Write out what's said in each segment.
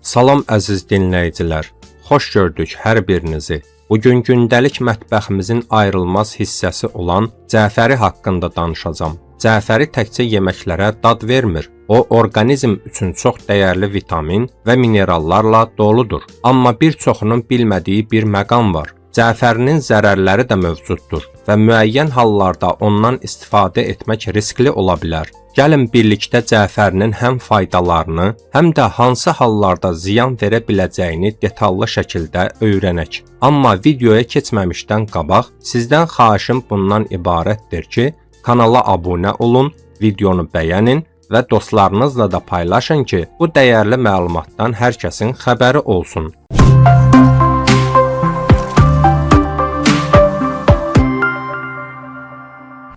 Salam əziz dinləyicilər, xoş gördük hər birinizi. Bugün gündəlik mətbəximizin ayrılmaz hissəsi olan cəfəri haqqında danışacağam. Cəfəri təkcə yeməklərə dad vermir. O, orqanizm üçün çox dəyərli vitamin və minerallarla doludur. Amma bir çoxunun bilmədiyi bir məqam var. Cəfərinin zərərləri də mövcuddur və müəyyən hallarda ondan istifadə etmək riskli ola bilər. Gəlin birlikdə cəfərinin həm faydalarını, həm də hansı hallarda ziyan verə biləcəyini detallı şəkildə öyrənək. Amma videoya keçməmişdən qabaq sizdən xahişim bundan ibarətdir ki, kanala abunə olun, videonu bəyənin və dostlarınızla da paylaşın ki, bu dəyərli məlumatdan hər kəsin xəbəri olsun.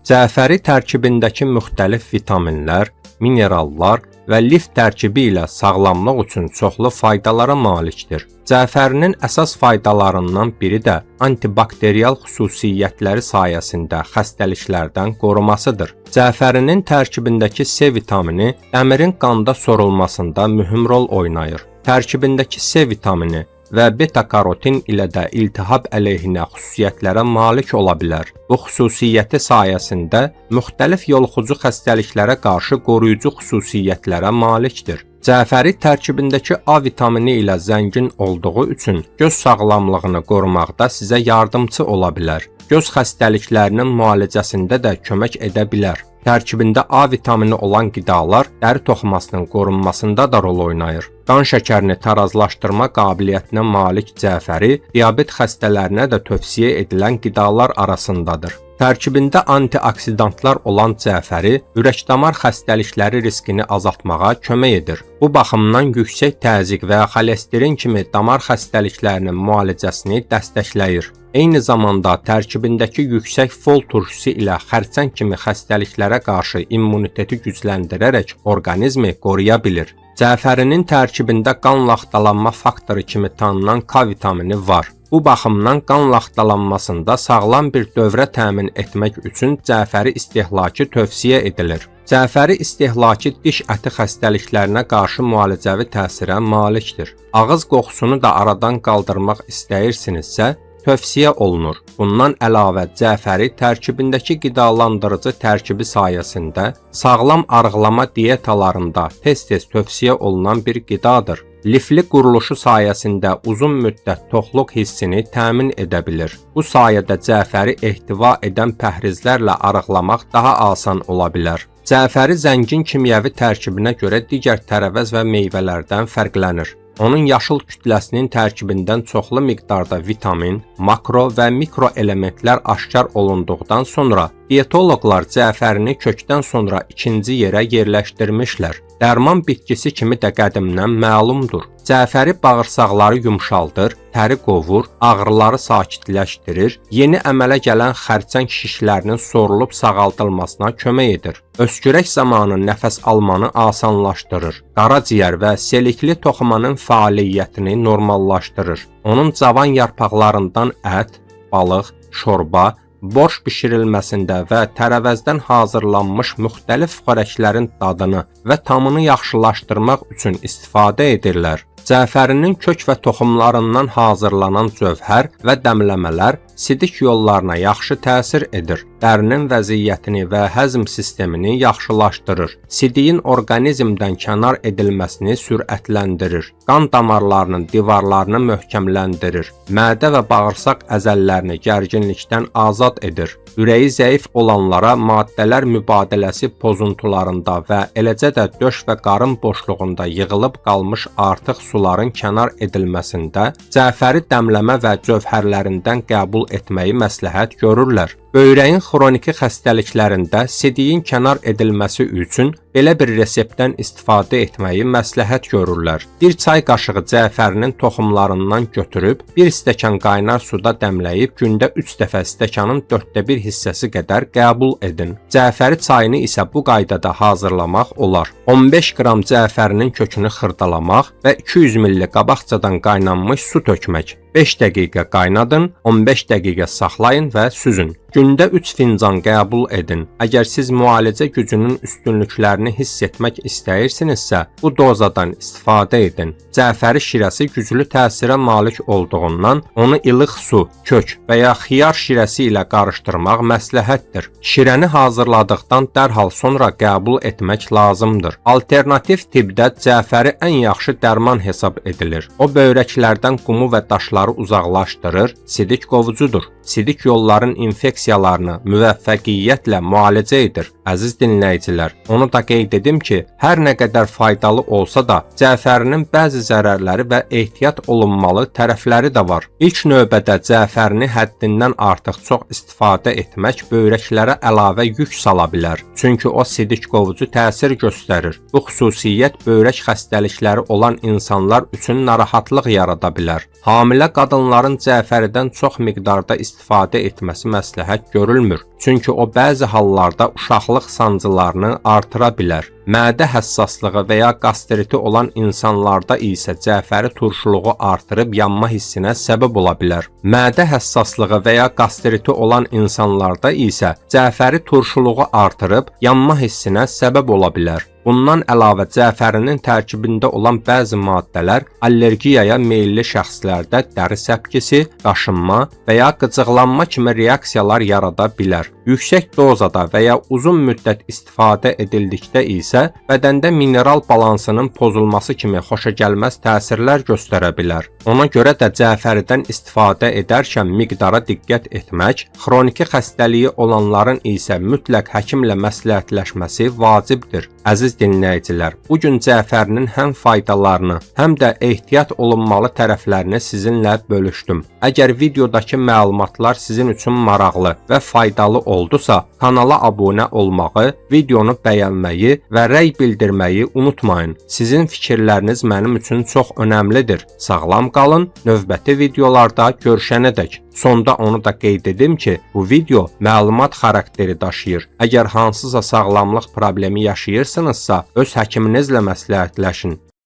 Cəfəri tərkibindəki müxtəlif vitaminlər, minerallar və lif tərkibi ilə sağlamlıq üçün çoxlu faydalara malikdir. Cəfərinin əsas faydalarından biri də antibakteriyal xüsusiyyətləri sayəsində xəstəliklərdən qorumasıdır. Cəfərinin tərkibindəki C vitamini dəmirin qanda sorulmasında mühüm rol oynayır. Tərkibindəki C vitamini və beta-karotin ilə də iltihab əleyhinə xüsusiyyətlərə malik ola bilər. Bu xüsusiyyəti sayəsində müxtəlif yoluxucu xəstəliklərə qarşı qoruyucu xüsusiyyətlərə malikdir. Cəfəri tərkibindəki A vitamini ilə zəngin olduğu üçün göz sağlamlığını qorumaqda sizə yardımçı ola bilər. Göz xəstəliklərinin müalicəsində də kömək edə bilər. Tərkibində A vitamini olan qidalar dəri toxumasının qorunmasında da rol oynayır. Qan şəkərini tarazlaşdırma qabiliyyətinə malik cəfəri diabet xəstələrinə də tövsiyə edilən qidalar arasındadır. Tərkibində antioksidantlar olan cəfəri ürək-damar xəstəlikləri riskini azaltmağa kömək edir. Bu baxımdan yüksək təzyiq və xolesterin kimi damar xəstəliklərinin müalicəsini dəstəkləyir. Eyni zamanda tərkibindəki yüksək fol turşusu ilə xərçəng kimi xəstəliklərə qarşı immuniteti gücləndirərək orqanizmi qoruya bilir. Cəfərinin tərkibində qan laxtalanma faktoru kimi tanınan K vitamini var. Bu baxımdan qan laxtalanmasında sağlam bir dövrə təmin etmək üçün cəfəri istehlakı tövsiyə edilir. Cəfəri istehlakı diş əti xəstəliklərinə qarşı müalicəvi təsirə malikdir. Ağız qoxusunu da aradan qaldırmaq istəyirsinizsə, tövsiyə olunur. Bundan əlavə cəfəri tərkibindəki qidalandırıcı tərkibi sayəsində sağlam arıqlama diyetalarında tez-tez tövsiyə olunan bir qidadır. Lifli quruluşu sayəsində uzun müddət toxluq hissini təmin edə bilir. Bu sayədə cəfəri ehtiva edən pəhrizlərlə arıqlamaq daha asan ola bilər. Cəfəri zəngin kimyəvi tərkibinə görə digər tərəvəz və meyvələrdən fərqlənir. Onun yaşıl kütləsinin tərkibindən çoxlu miqdarda vitamin, makro və mikro elementlər aşkar olunduqdan sonra diyetoloqlar cəfərini kökdən sonra ikinci yerə yerləşdirmişlər. Dərman bitkisi kimi də qədimdən məlumdur. Cəfəri bağırsaqları yumşaldır, təri qovur, ağrıları sakitləşdirir, yeni əmələ gələn xərçəng şişlərinin sorulub sağaldılmasına kömək edir. Öskürək zamanı nəfəs almanı asanlaşdırır. Qaraciyər və selikli toxumanın fəaliyyətini normallaşdırır. Onun cavan yarpaqlarından ət, balıq, şorba, borş bişirilməsində və tərəvəzdən hazırlanmış müxtəlif xörəklərin dadını və tamını yaxşılaşdırmaq üçün istifadə edirlər. Cəfərinin kök və toxumlarından hazırlanan cövhər və dəmləmələr sidik yollarına yaxşı təsir edir. Dərinin vəziyyətini və həzm sistemini yaxşılaşdırır. Sidiyin orqanizmdən kənar edilməsini sürətləndirir. Qan damarlarının divarlarını möhkəmləndirir. Mədə və bağırsaq əzəllərini gərginlikdən azad edir. Ürəyi zəif olanlara maddələr mübadiləsi pozuntularında və eləcə də döş və qarın boşluğunda yığılıb qalmış artıq suların kənar edilməsində cəfəri dəmləmə və cövhərlərindən qəbul etməyi məsləhət görürlər. Böyrəyin xroniki xəstəliklərində sidiyin kənar edilməsi üçün belə bir reseptdən istifadə etməyi məsləhət görürlər. Bir çay qaşığı cəfərinin toxumlarından götürüb, bir stəkan qaynar suda dəmləyib gündə 3 dəfə stəkanın 1/4 hissəsi qədər qəbul edin. Cəfəri çayını isə bu qaydada hazırlamaq olar. 15 qram cəfərinin kökünü xırdalamaq və 200 ml qabaqcadan qaynanmış su tökmək. 5 dəqiqə qaynadın, 15 dəqiqə saxlayın və süzün. Gündə 3 fincan qəbul edin. Əgər siz müalicə gücünün üstünlüklərini hiss etmək istəyirsinizsə, bu dozadan istifadə edin. Cəfəri şirəsi güclü təsirə malik olduğundan onu ilıq su, kök və ya xiyar şirəsi ilə qarışdırmaq məsləhətdir. Şirəni hazırladıqdan dərhal sonra qəbul etmək lazımdır. Alternativ tibbdə cəfəri ən yaxşı dərman hesab edilir. O böyrəklərdən qumu və daşları uzaqlaşdırır, sidik qovucudur. Sidik yolların infeksiyalarını müvəffəqiyyətlə müalicə edir. Əziz dinləyicilər, onu da qeyd edim ki, hər nə qədər faydalı olsa da, cəfərinin bəzi zərərləri və ehtiyat olunmalı tərəfləri də var. İlk növbədə cəfərini həddindən artıq çox istifadə etmək böyrəklərə əlavə yük sala bilər. Çünki o sidik qovucu təsir göstərir. Bu xüsusiyyət böyrək xəstəlikləri olan insanlar üçün narahatlıq yarada bilər. Hamilə qadınların cəfəridən çox miqdarda istifadə etməsi məsləhət görülmür. Çünki o bəzi hallarda uşaqlıq sancılarını artıra bilər. Mədə həssaslığı və ya qastriti olan insanlarda isə cəfəri turşuluğu artırıb yanma hissinə səbəb ola bilər. Mədə həssaslığı və ya qastriti olan insanlarda isə cəfəri turşuluğu artırıb yanma hissinə səbəb ola bilər. Bundan əlavə cəfərinin tərkibində olan bəzi maddələr allergiyaya meylli şəxslərdə dəri səpkisi, qaşınma və ya qıcıqlanma kimi reaksiyalar yarada bilər. Yüksək dozada və ya uzun müddət istifadə edildikdə isə bədəndə mineral balansının pozulması kimi xoşagəlməz təsirlər göstərə bilər. Ona görə də cəfəridən istifadə edərkən miqdara diqqət etmək, xroniki xəstəliyi olanların isə mütləq həkimlə məsləhətləşməsi vacibdir. Əziz dinləyicilər, bu gün cəfərinin həm faydalarını, həm də ehtiyat olunmalı tərəflərini sizinlə bölüşdüm. Əgər videodakı məlumatlar sizin üçün maraqlı və faydalı oldusa, kanala abunə olmağı, videonu bəyənməyi və rəy bildirməyi unutmayın. Sizin fikirləriniz mənim üçün çox önəmlidir. Sağlam qalın, növbəti videolarda görüşənədək. Sonda onu da qeyd edim ki, bu video məlumat xarakteri daşıyır. Əgər hansısa sağlamlıq problemi yaşayırsınızsa, öz həkiminizlə məsləhətləşin.